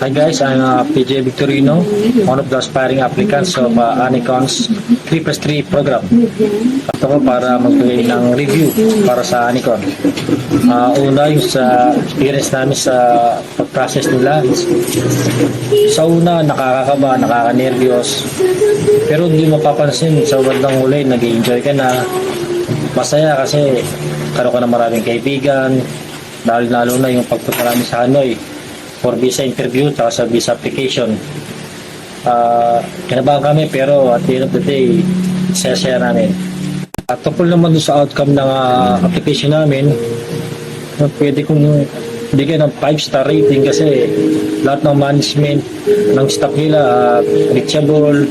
Hi guys, I'm PJ Victorino, one of the aspiring applicants of Anicon's 3+3 program. Ito ko para magbigay ng review para sa Anicon. Una yung sa experience namin sa pag-process nila. Sa una, nakakakaba, nakaka-nervyos. Pero hindi mapapansin, sa bandang huli, nag-enjoy ka na. Masaya kasi karoon ka ng maraming kaibigan, lalo na yung pagpunta namin sa Hanoi for visa interview at sa visa application. Kinabahan kami pero at the end of the day, saya-saya namin. Tungkol naman doon sa outcome ng application namin, pwede kong bigyan ng 5-star rating kasi lahat ng management ng staff nila reachable,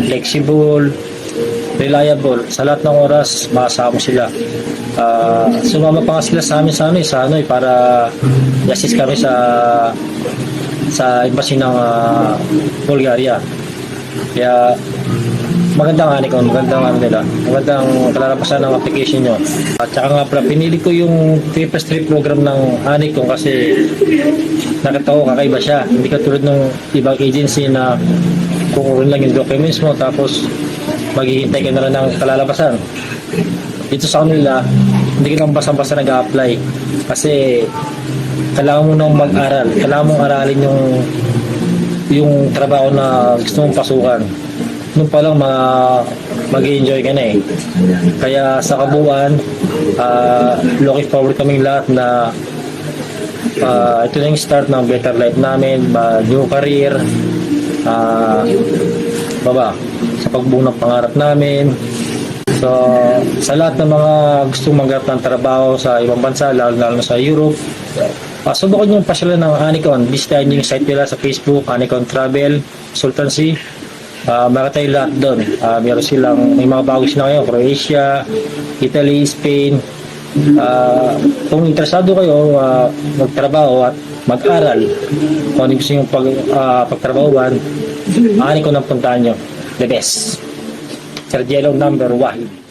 flexible, reliable. Sa lahat ng oras, makasama sila. Sumama pa nga sila sa Hanoi para i-assist kami sa embassy ng Bulgaria. Kaya magandang Anicon, magandang kalalabasan ng application nyo. At saka nga pala, pinili ko yung 3+3 program ng Anicon kasi nakita ko kakaiba siya. Hindi katulad ng ibang agency na kukunin lang yung documents mo tapos maghihintay ka na lang ng kalalabasan. Dito sa kanila, hindi ka lang basta-basta nag-a-apply kasi kailangan mo nang mag-aral. Kailangan mong aralin yung trabaho na gusto mong pasukan. Noon pa lang mag-enjoy ka na eh. Kaya sa kabuuan, looking forward kaming lahat na ito na yung start ng better life namin, new career, sa pagbuo ng pangarap namin. So, sa lahat ng mga gustong maghanap ng trabaho sa ibang bansa, lalo na sa Europe, subukan yung pasyalan ng Anicon. Bisitahin yung site nila sa Facebook, Anicon Travel Consultancy. Makatay lahat doon. Meron silang, may mga bago sila ngayon, Croatia, Italy, Spain. Kung interesado kayo magtrabaho at mag-aral, kung ano gusto yung pagtrabahuan, Anicon ang puntahan nyo. The best. Sergelo number 1.